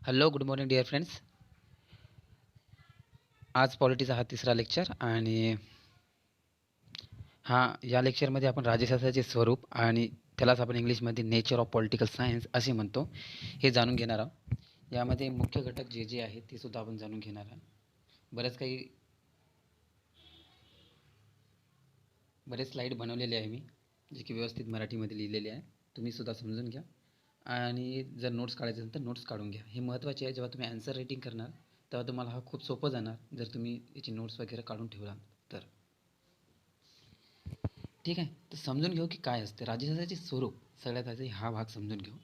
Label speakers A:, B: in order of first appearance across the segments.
A: Hello, good morning dear friends. आज पॉलिटीचा हा तिसरा लेक्चर आणि या लेक्चरमध्ये आपण राज्यशास्त्राचे स्वरूप आणि त्यालाच आपण इंग्लिशमध्ये नेचर ऑफ पॉलिटिकल सायन्स असे म्हणतो, हे जाणून घेणार आहोत. यामध्ये मुख्य घटक जे जे आहेत ते सुद्धा आपण जाणून घेणार आहोत. बरेच स्लाईड बनवलेले आहे मी, जे की व्यवस्थित मराठीमध्ये लिहिलेले आहे. तुम्ही सुद्धा समजून घ्या आणि जर नोट्स काढायचे असेल तर नोट्स काढून घ्या. हे महत्त्वाचे आहे. जेव्हा तुम्ही आन्सर रायटिंग करणार तेव्हा तुम्हाला हा खूप सोपं जाणार, जर तुम्ही याची नोट्स वगैरे काढून ठेवला तर. ठीक आहे, तर समजून घेऊ की काय असते राज्यशास्त्राचे स्वरूप. सगळ्यात आधी हा भाग समजून घेऊ.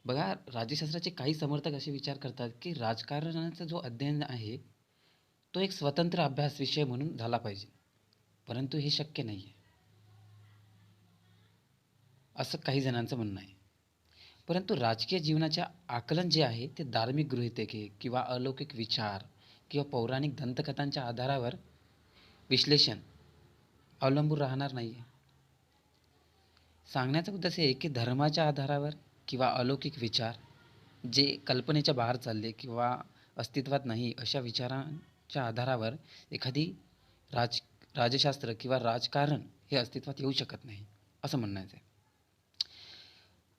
A: बघा, राज्यशास्त्राचे काही समर्थक असे विचार करतात की राजकारणाचा जो अध्ययन आहे तो एक स्वतंत्र अभ्यास विषय म्हणून झाला पाहिजे, परंतु हे शक्य नाही आहे असं काही जणांचं म्हणणं आहे. परंतु राजकीय जीवनाचे आकलन जे आहे ते धार्मिक गृहीतके किंवा अलौकिक विचार किंवा पौराणिक दंतकथांच्या आधारावर विश्लेषण अवलंबून राहणार नाही आहे. सांगण्याचा उद्देश आहे की धर्माच्या आधारावर किंवा अलौकिक विचार जे कल्पनेच्या बाहेर चालले किंवा अस्तित्वात नाही अशा विचारांच्या आधारावर एखादी राज राजशास्त्र किंवा राजकारण हे अस्तित्वात येऊ शकत नाही असं म्हणायचं आहे.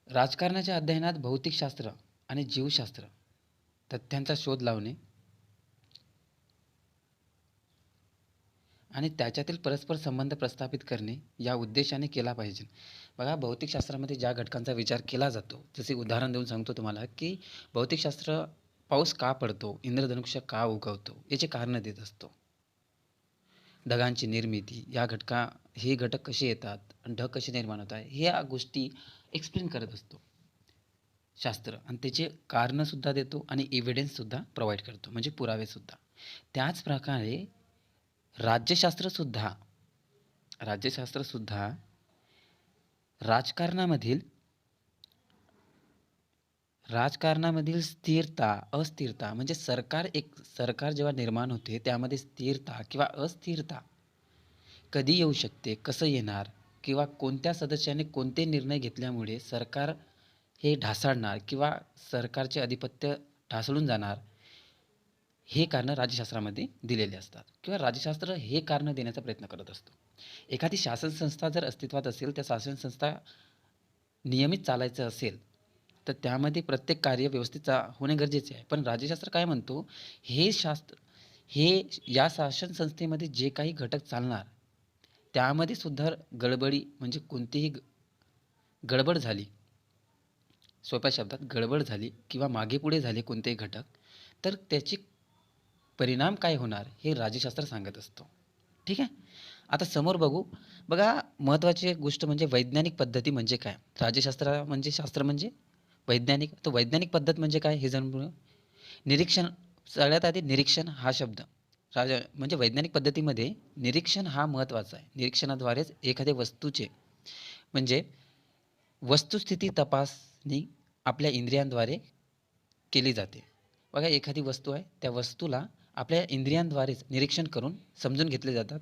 A: राजकारणाच्या अध्ययनात भौतिकशास्त्र आणि जीवशास्त्र तथ्यांचा शोध लावणे आणि त्याच्यातील परस्पर संबंध प्रस्थापित करणे या उद्देशाने केला पाहिजे. बघा, भौतिकशास्त्रामध्ये ज्या घटकांचा विचार केला जातो, जसे उदाहरण देऊन सांगतो तुम्हाला की भौतिकशास्त्र पाऊस का पडतो, इंद्रधनुष्य का उगवतो याचे कारण देत असतो. ढगांची निर्मिती, हे घटक कसे येतात, ढग कसे निर्माण होत आहे, ह्या गोष्टी एक्सप्लेन करत असतो शास्त्र, आणि त्याचे कारणंसुद्धा देतो आणि एव्हिडन्ससुद्धा प्रोव्हाइड करतो, म्हणजे पुरावेसुद्धा. त्याच प्रकारे राज्यशास्त्रसुद्धा राजकारणामधील स्थिरता अस्थिरता, म्हणजे सरकार जेव्हा निर्माण होते त्यामध्ये स्थिरता किंवा अस्थिरता कधी येऊ शकते, कसं येणार, किंवा कोणत्या सदस्याने कोणते निर्णय घेतल्यामुळे सरकार हे ढासळणार किंवा सरकारचे आधिपत्य ढासळून जाणार, हे कारणं राज्यशास्त्रामध्ये दिलेले असतात किंवा राज्यशास्त्र हे कारणं देण्याचा प्रयत्न करत असतो. एखादी शासन संस्था जर अस्तित्वात असेल, त्या शासन संस्था नियमित चालायचं असेल तर त्यामध्ये प्रत्येक कार्य व्यवस्थित होणे गरजेचे आहे. पण राज्यशास्त्र काय म्हणतो, हे या शासन संस्थेमध्ये जे काही घटक चालणार त्यामध्ये सुद्धा गडबडी, म्हणजे कोणतीही गडबड झाली, सोप्या शब्दात गडबड झाली किंवा मागे पुढे झाले कोणतेही घटक, तर त्याचे परिणाम काय होणार हे राज्यशास्त्र सांगत असतो. ठीक आहे, आता समोर बघू. बघा, महत्त्वाची गोष्ट म्हणजे वैज्ञानिक पद्धती म्हणजे काय. राज्यशास्त्र म्हणजे शास्त्र म्हणजे वैज्ञानिक. तर वैज्ञानिक पद्धत म्हणजे काय हे जाणून. निरीक्षण, सगळ्यात आधी निरीक्षण हा शब्द म्हणजे वैज्ञानिक पद्धतीमध्ये निरीक्षण हा महत्त्वाचा आहे. निरीक्षणाद्वारेच एखाद्या वस्तूचे, म्हणजे वस्तुस्थिती तपासणी आपल्या इंद्रियांद्वारे केली जाते. बघा, एखादी वस्तू आहे, त्या वस्तूला आपल्या इंद्रियांद्वारेच निरीक्षण करून समजून घेतले जातात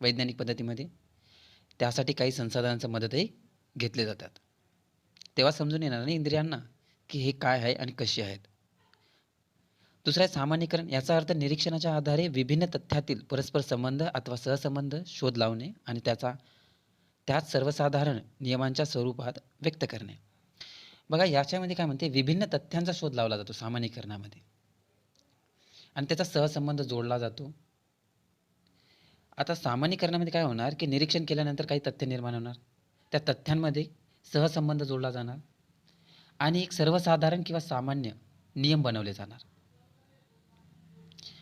A: वैज्ञानिक पद्धतीमध्ये. त्यासाठी काही संसाधनांची मदतही घेतले जातात, तेव्हा समजून येणार नाही इंद्रियांना की हे काय आहे आणि कशी आहेत. दुसरं आहे सामान्यीकरण. याचा अर्थ निरीक्षणाच्या आधारे विभिन्न तथ्यातील परस्पर संबंध अथवा सहसंबंध शोध लावणे आणि त्याच सर्वसाधारण नियमांच्या स्वरूपात व्यक्त करणे. बघा, याच्यामध्ये काय म्हणते, विभिन्न तथ्यांचा शोध लावला जातो सामान्यीकरणामध्ये आणि त्याचा सहसंबंध जोडला जातो. आता सामान्यीकरणामध्ये काय होणार की निरीक्षण केल्यानंतर काही तथ्य निर्माण होणार, त्या तथ्यांमध्ये सहसंबंध जोडला जाणार आणि एक सर्वसाधारण किंवा सामान्य नियम बनवले जाणार.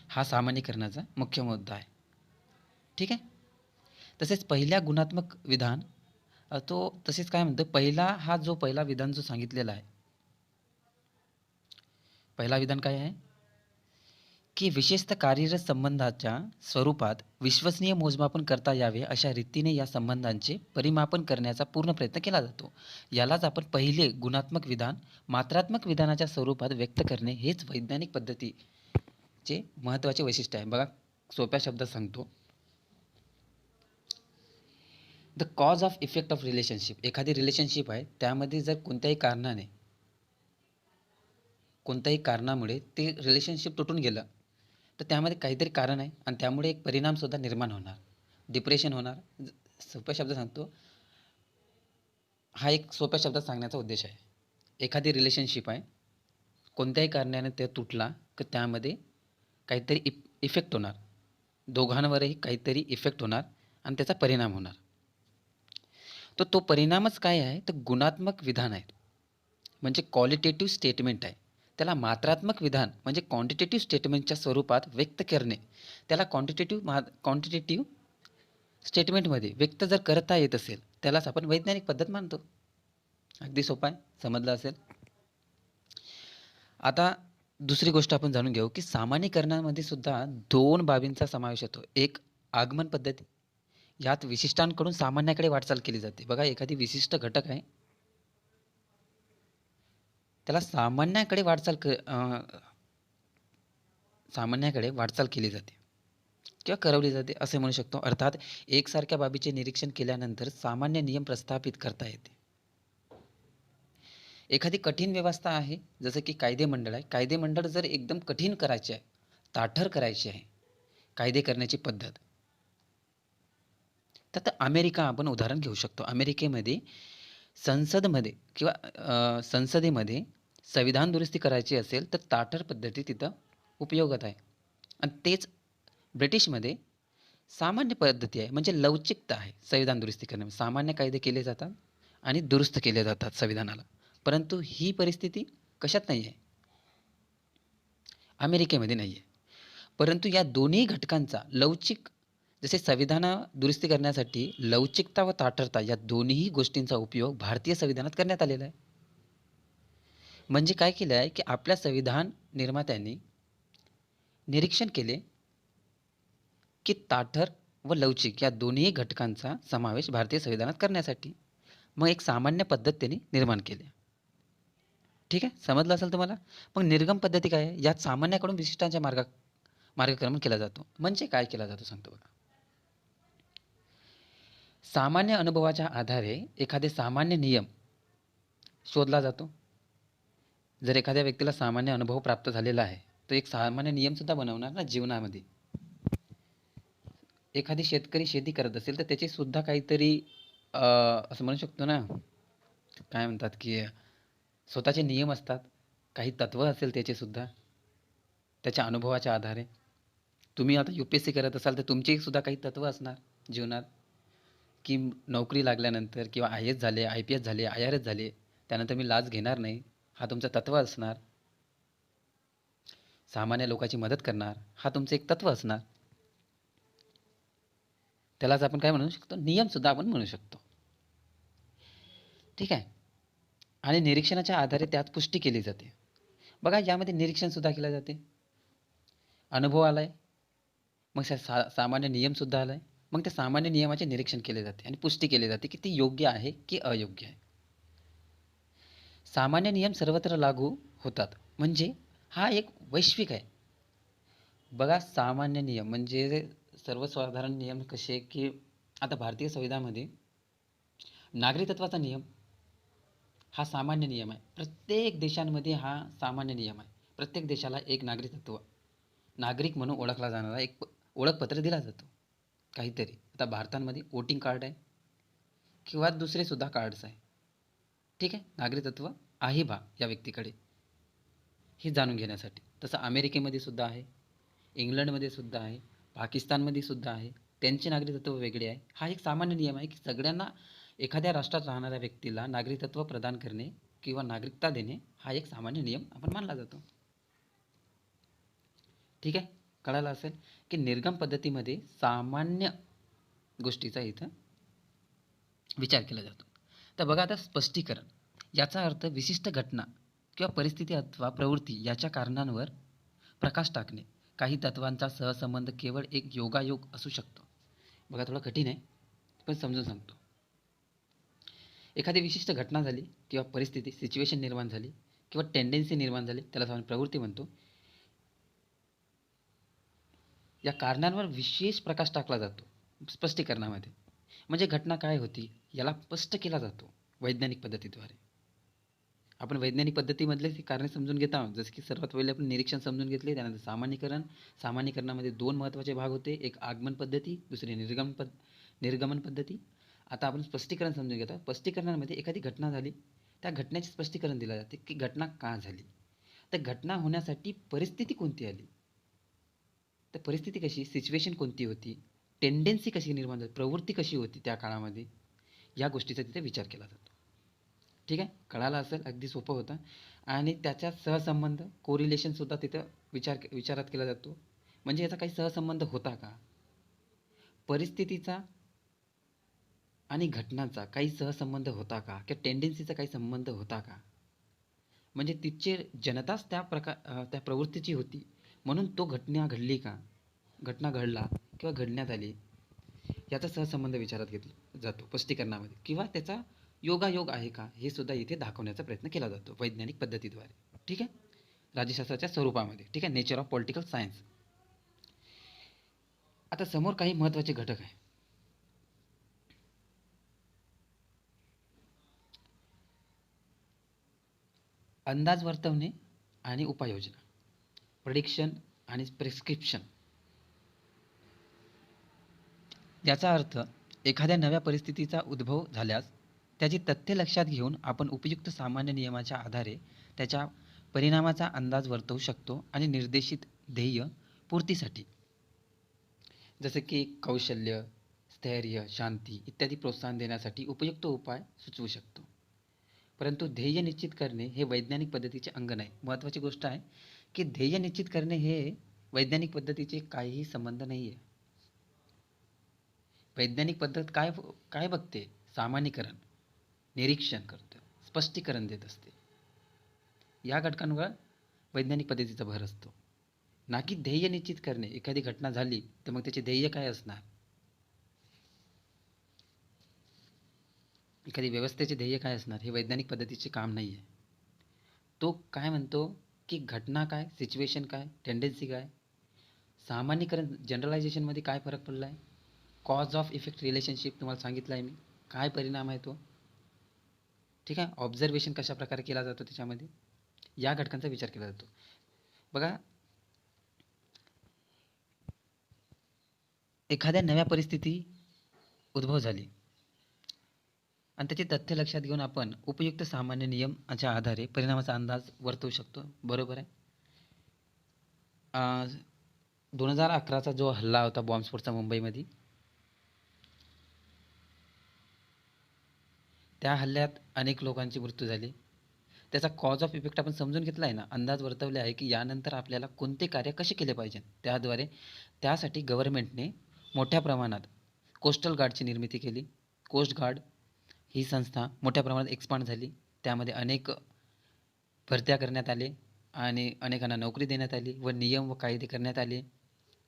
A: हा सामान्यीकरणाचा मुख्य मुद्दा आहे. ठीक आहे, तसेच पहिल्या गुणात्मक विधान तसेच काय म्हणतो, पहिला विधान जो सांगितलेला आहे, पहिला विधान काय आहे की विशेषतः कार्यरत संबंधाच्या स्वरूपात विश्वसनीय मोजमापन करता यावे अशा रीतीने या संबंधांचे परिमापन करण्याचा पूर्ण प्रयत्न केला जातो. यालाच आपण पहिले गुणात्मक विधान मात्रात्मक विधानाच्या स्वरूपात व्यक्त करणे हेच वैज्ञानिक पद्धतीचे महत्त्वाचे वैशिष्ट्य आहे. बघा, सोप्या शब्दात सांगतो, the cause of effect of relationship. एखादी रिलेशनशिप आहे, त्यामध्ये जर कोणत्याही कारणाने कोणत्याही कारणामुळे ते रिलेशनशिप तुटून गेलं, तर त्यामध्ये काहीतरी कारण आहे आणि त्यामुळे एक परिणामसुद्धा निर्माण होणार. डिप्रेशन होणार. सोप्या शब्दात सांगतो, हा एक सोप्या शब्दात सांगण्याचा उद्देश आहे. एखादी रिलेशनशिप आहे, कोणत्याही कारणाने ते तुटला, तर त्यामध्ये काहीतरी इफेक्ट होणार. दोघांवरही काहीतरी इफेक्ट होणार आणि त्याचा परिणाम होणार. तर तो परिणामच काय आहे, तर गुणात्मक विधान आहे. म्हणजे क्वालिटेटिव्ह स्टेटमेंट आहे. त्याला मात्रात्मक विधान म्हणजे क्वांटिटेटिव्ह स्टेटमेंटच्या स्वरूपात व्यक्त करणे. त्याला क्वांटिटेटिव्ह स्टेटमेंटमध्ये व्यक्त जर करता येत असेल, त्यालाच आपण वैज्ञानिक पद्धत मानतो. अगदी सोपं आहे, समजलं असेल. आता दुसरी गोष्ट आपण जाणून घेऊ, की सामान्यीकरणामध्ये सुद्धा 2 बाबींचा समावेश होतो. एक, आगमन पद्धती. यात विशिष्टांकडून सामान्याकडे वाटचाल केली जाते. बघा, एखादी विशिष्ट घटक आहे, त्याला सामान्याकडे वाटचाल केली जाते किंवा करवली जाते असे म्हणू शकतो. अर्थात एकसारख्या बाबीचे निरीक्षण केल्यानंतर सामान्य नियम प्रस्थापित करता येते. एखादी कठीण व्यवस्था आहे, जसं की कायदेमंडळ आहे. कायदेमंडळ जर एकदम कठीण करायचे आहे, ताठर करायची आहे कायदे करण्याची पद्धत, तर अमेरिका आपण उदाहरण घेऊ शकतो. अमेरिकेमध्ये संसदेमध्ये संविधान दुरुस्ती करायची असेल तर ताठर पद्धती तिथं उपयोगात आहे. आणि तेच ब्रिटिशमध्ये सामान्य पद्धती आहे, म्हणजे लवचिकता आहे. संविधान दुरुस्ती करण्यामध्ये सामान्य कायदे केले जातात आणि दुरुस्त केले जातात संविधानाला. परंतु ही परिस्थिती कशात नाही आहे? अमेरिकेमध्ये नाही आहे. परंतु या दोन्ही घटकांचा जसे संविधान दुरुस्ती करण्यासाठी लवचिकता व ताठरता या दोन्ही गोष्टींचा उपयोग भारतीय संविधानात करण्यात आलेला आहे. म्हणजे काय केलं आहे, की आपल्या संविधान निर्मात्यांनी निरीक्षण केले, की ताठर व लवचिक या दोन्ही घटकांचा समावेश भारतीय संविधानात करण्यासाठी मग एक सामान्य पद्धत त्यांनी निर्माण केली. ठीक आहे, समजलं असेल तुम्हाला. मग निर्गम पद्धती काय आहे? यात सामान्याकडून विशिष्टांच्या मार्गक्रमण केला जातो. म्हणजे काय केला जातो सांगतो बघा. सामान्य अनुभवाच्या आधारे एखादे सामान्य नियम शोधला जातो. जर एखाद्या व्यक्तीला सामान्य अनुभव प्राप्त झालेला आहे, तर एक सामान्य नियमसुद्धा बनवणार ना जीवनामध्ये. एखादी शेतकरी शेती करत असेल, तर त्याचे सुद्धा काहीतरी असं म्हणू शकतो ना, काय म्हणतात, की स्वतःचे नियम असतात. काही तत्त्व असेल त्याचे सुद्धा, त्याच्या अनुभवाच्या आधारे. तुम्ही आता UPSC करत असाल, तर तुमची सुद्धा काही तत्त्व असणार जीवनात, की नोकरी लागल्यानंतर किंवा IAS झाले, IPS झाले, IRS झाले, त्यानंतर मी लाच घेणार नाही, हा तुमचा तत्त्व असणार. सामान्य लोकांची मदत करणार, हा तुमचं एक तत्त्व असणार. त्यालाच आपण काय म्हणू शकतो? नियमसुद्धा आपण म्हणू शकतो. ठीक आहे. आणि निरीक्षणाच्या आधारे त्यात पुष्टी केली जाते. बघा, यामध्ये निरीक्षणसुद्धा केले जाते. अनुभव आलाय, मग सामान्य नियमसुद्धा आलाय. मग त्या सामान्य नियमाचे निरीक्षण केले जाते आणि पुष्टी केली जाते, की ती योग्य आहे की अयोग्य आहे. सामान्य नियम सर्वत्र लागू होतात. म्हणजे हा एक वैश्विक आहे. बघा, सामान्य नियम म्हणजे सर्वसाधारण नियम कसे, की आता भारतीय संविधानामध्ये नागरिकत्वाचा नियम हा सामान्य नियम आहे. प्रत्येक देशांमध्ये हा सामान्य नियम आहे. प्रत्येक देशाला एक नागरिक म्हणून ओळखला जाणारा एक ओळखपत्र दिला जातो काहीतरी. आता भारतामध्ये वोटिंग कार्ड आहे किंवा दुसरे सुद्धा कार्ड्स आहे. ठीक आहे, नागरिकत्व आहे बा या व्यक्तीकडे, हे जाणून घेण्यासाठी. तसं अमेरिकेमध्ये सुद्धा आहे, इंग्लंडमध्ये सुद्धा आहे, पाकिस्तानमध्ये सुद्धा आहे. त्यांचे नागरिकत्व वेगळे आहे. हा एक सामान्य नियम आहे, की सगळ्यांना एखाद्या राष्ट्रात राहणाऱ्या व्यक्तीला नागरिकत्व प्रदान करणे किंवा नागरिकता देणे हा एक सामान्य नियम आपण मानला जातो. ठीक आहे, कळालं असेल, की निर्गम पद्धतीमध्ये सामान्य गोष्टीचा इथं विचार केला जातो. तर बघा, आता स्पष्टीकरण याचा अर्थ विशिष्ट घटना किंवा परिस्थिती अथवा प्रवृत्ती याच्या कारणांवर प्रकाश टाकणे. काही तत्वांचा सहसंबंध केवळ एक योगायोग असू शकतो. बघा, थोडं कठीण आहे, पण समजून सांगतो. एखादी विशिष्ट घटना झाली किंवा परिस्थिती सिच्युएशन निर्माण झाली किंवा टेंडन्सी निर्माण झाली, त्याला आपण प्रवृत्ती म्हणतो. या कारणांवर विशेष प्रकाश टाकला जातो स्पष्टीकरणामध्ये. म्हणजे घटना काय होती याला स्पष्ट केला जातो वैज्ञानिक पद्धतीद्वारे. आपण वैज्ञानिक पद्धतीमधले कारणे समजून घेत आहोत. जसं की सर्वात पहिले आपण निरीक्षण समजून घेतले, त्यानंतर सामान्यीकरण. सामान्यीकरणामध्ये 2 महत्त्वाचे भाग होते. एक आगमन पद्धती, दुसरी निर्गमन पद्धती. आता आपण स्पष्टीकरण समजून घेतो. स्पष्टीकरणामध्ये एखादी घटना झाली, त्या घटनेचे स्पष्टीकरण दिलं जाते की घटना का झाली. तर घटना होण्यासाठी परिस्थिती कोणती आली, तर परिस्थिती कशी, सिच्युएशन कोणती होती, टेंडन्सी कशी निर्माण झाली, प्रवृत्ती कशी होती त्या काळामध्ये, या गोष्टीचा तिथे विचार केला जातो. ठीक आहे, कळालं असेल, अगदी सोपं होतं. आणि त्याच्या सहसंबंध कोरिलेशनसुद्धा तिथं विचारात केला जातो. म्हणजे याचा काही सहसंबंध होता का, परिस्थितीचा आणि घटनांचा काही सहसंबंध होता का, किंवा टेंडन्सीचा काही संबंध होता का. म्हणजे तिची जनताच त्या प्रवृत्तीची होती, म्हणून तो घटना घडली का, घटना घडला किंवा घडण्यात आली, याचा सहसंबंध विचारात घेतला जातो स्पष्टीकरणामध्ये. किंवा त्याचा योगायोग आहे का, हे सुद्धा इथे दाखवण्याचा प्रयत्न केला जातो वैज्ञानिक पद्धतीद्वारे. ठीक आहे, राज्यशास्त्राच्या स्वरूपामध्ये. ठीक आहे, नेचर ऑफ पॉलिटिकल सायन्स. आता समोर काही महत्त्वाचे घटक आहे. अंदाज वर्तवणे आणि उपाययोजना, प्रेडिक्शन आणि प्रिस्क्रिप्शन. याचा अर्थ एखाद्या नव्या परिस्थितीचा उद्भव झाल्यास त्याची तथ्ये लक्षात घेऊन आपण उपयुक्त सामान्य नियमाच्या आधारे त्याच्या परिणामाचा अंदाज वर्तवू शकतो आणि निर्देशित ध्येय पूर्तीसाठी, जसे की कौशल्य, स्थैर्य, शांती इत्यादी प्रोत्साहन देण्यासाठी उपयुक्त उपाय सुचवू शकतो. परंतु ध्येय निश्चित करणे हे वैज्ञानिक पद्धतीचे अंग नाही. महत्त्वाची गोष्ट आहे की ध्येय निश्चित करणे हे वैज्ञानिक पद्धतीचे काहीही संबंध नाही आहे. वैज्ञानिक पद्धत काय काय बघते, सामान्यीकरण, निरीक्षण करतं, स्पष्टीकरण देत असते. या घटकांवर वैज्ञानिक पद्धतीचा भर असतो, ना की ध्येय निश्चित करणे. एखादी घटना झाली तर मग त्याचे ध्येय काय असणार, एखादी व्यवस्थेचे ध्येय काय असणार, हे वैज्ञानिक पद्धतीचे काम नाही आहे. तो काय म्हणतो की घटना काय, सिच्युएशन काय, टेंडन्सी काय, सामान्यीकरण जनरलायझेशनमध्ये काय फरक पडला आहे, कॉज ऑफ इफेक्ट रिलेशनशिप तुम्हाला सांगितलं आहे मी, काय परिणाम आहे तो. ठीक आहे, ऑब्झर्वेशन कशा प्रकारे केला जातो त्याच्यामध्ये, या घटकांचा विचार केला जातो. बघा, एखाद्या नव्या परिस्थिती उद्भव झाली आणि त्याची तथ्य लक्षात घेऊन आपण उपयुक्त सामान्य नियमाच्या आधारे परिणामाचा अंदाज वर्तवू शकतो. बरोबर आहे. 2011चा जो हल्ला होता, बॉम्बस्फोटचा मुंबईमध्ये, त्या हल्ल्यात अनेक लोकांची मृत्यू झाली. त्याचा कॉज ऑफ इफेक्ट आपण समजून घेतला आहे ना, अंदाज वर्तवले आहे की यानंतर आपल्याला कोणते कार्य कसे केले पाहिजे. त्यासाठी गव्हर्नमेंटने मोठ्या प्रमाणात कोस्टल गार्डची निर्मिती केली. कोस्ट गार्ड ही संस्था मोठ्या प्रमाणात एक्सपांड झाली. त्यामध्ये अनेक भरत्या करण्यात आले आणि अनेकांना नोकरी देण्यात आली व नियम व कायदे करण्यात आले.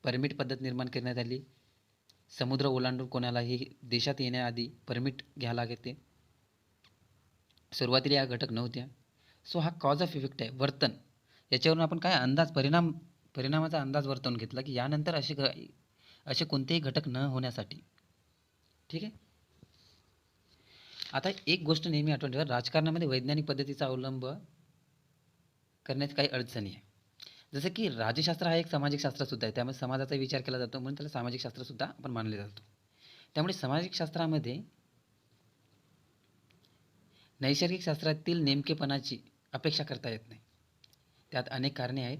A: परमिट पद्धत निर्माण करण्यात आली. समुद्र ओलांडून कोणालाही देशात येण्याआधी परमिट घ्यावं लागते. सुरुवातीला या घटक नव्हत्या. सो हा कॉज ऑफ इफेक्ट आहे, वर्तन. याच्यावरून आपण काय परिणामाचा अंदाज वर्तवून घेतला की यानंतर असे कोणतेही घटक न होण्यासाठी. ठीक आहे. आता एक गोष्ट नेहमी आठवण ठेवा, राजकारणामध्ये वैज्ञानिक पद्धतीचा अवलंब करण्यात काही अडचणी आहे. जसं की राज्यशास्त्र हा एक सामाजिक शास्त्रसुद्धा आहे, त्यामुळे समाजाचा विचार केला जातो, म्हणून त्याला सामाजिक शास्त्रसुद्धा आपण मानले जातो. त्यामुळे सामाजिक शास्त्रामध्ये नैसर्गिक शास्त्रातील नेमकेपणाची अपेक्षा करता येत नाही. त्यात अनेक कारणे आहेत.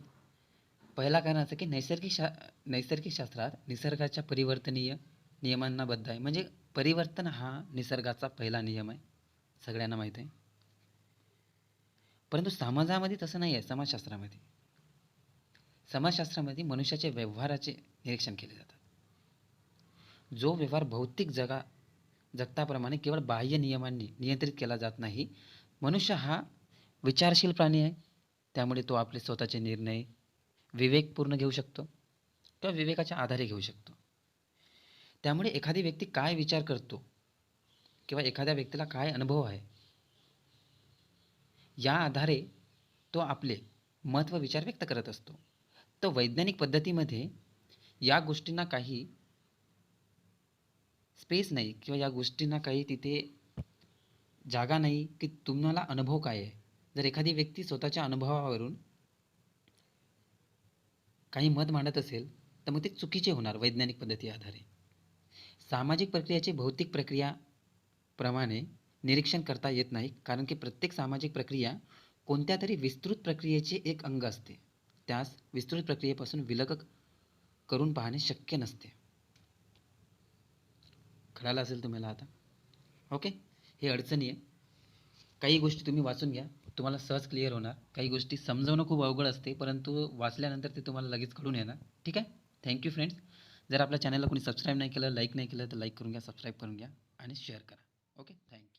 A: पहिला कारण असं की नैसर्गिक शास्त्रात निसर्गाच्या परिवर्तनीय नियमांना बद्ध आहे. म्हणजे परिवर्तन हा निसर्गाचा पहिला नियम आहे, सगळ्यांना माहीत आहे. परंतु समाजामध्ये तसं नाही आहे. समाजशास्त्रामध्ये मनुष्याच्या व्यवहाराचे निरीक्षण केले जातात. जो व्यवहार भौतिक जगताप्रमाणे केवळ बाह्य नियमांनी नियंत्रित केला जात नाही. मनुष्य हा विचारशील प्राणी आहे, त्यामुळे तो आपले स्वतःचे निर्णय विवेकपूर्ण घेऊ शकतो किंवा विवेकाच्या आधारे घेऊ शकतो. त्यामुळे एखादी व्यक्ती काय विचार करतो किंवा एखाद्या व्यक्तीला काय अनुभव आहे, या आधारे तो आपले मत व विचार व्यक्त करत असतो. तर वैज्ञानिक पद्धतीमध्ये या गोष्टींना काही स्पेस नाही किंवा या गोष्टींना काही तिथे जागा नाही की तुम्हाला अनुभव काय आहे, जर एखादी व्यक्ती स्वतःच्या अनुभवावरून काही मत मांडत असेल तर मग ते चुकीचे होणार वैज्ञानिक पद्धती आधारे. सामाजिक प्रक्रियेचे भौतिक प्रक्रियाप्रमाणे निरीक्षण करता येत नाही, कारण की प्रत्येक सामाजिक प्रक्रिया कोणत्या तरी विस्तृत प्रक्रियेचे एक अंग असते. त्यास विस्तृत प्रक्रियेपासून विलग करून पाहणे शक्य नसते. कळालं असेल तुम्हाला आता? ओके. हे अडचणी आहे. काही गोष्टी तुम्ही वाचून घ्या, तुम्हाला सहज क्लिअर होणार. काही गोष्टी समजवणं खूप अवघड असते, परंतु वाचल्यानंतर ते तुम्हाला लगेच कळून येणार. ठीक आहे. Thank you friends. जर आपल्या चॅनलला कोणी सबस्क्राईब नाही केलं, लाईक नाही केलं तर लाईक करून घ्या, सबस्क्राईब करून घ्या आणि शेअर करा. ओके. थँक्यू.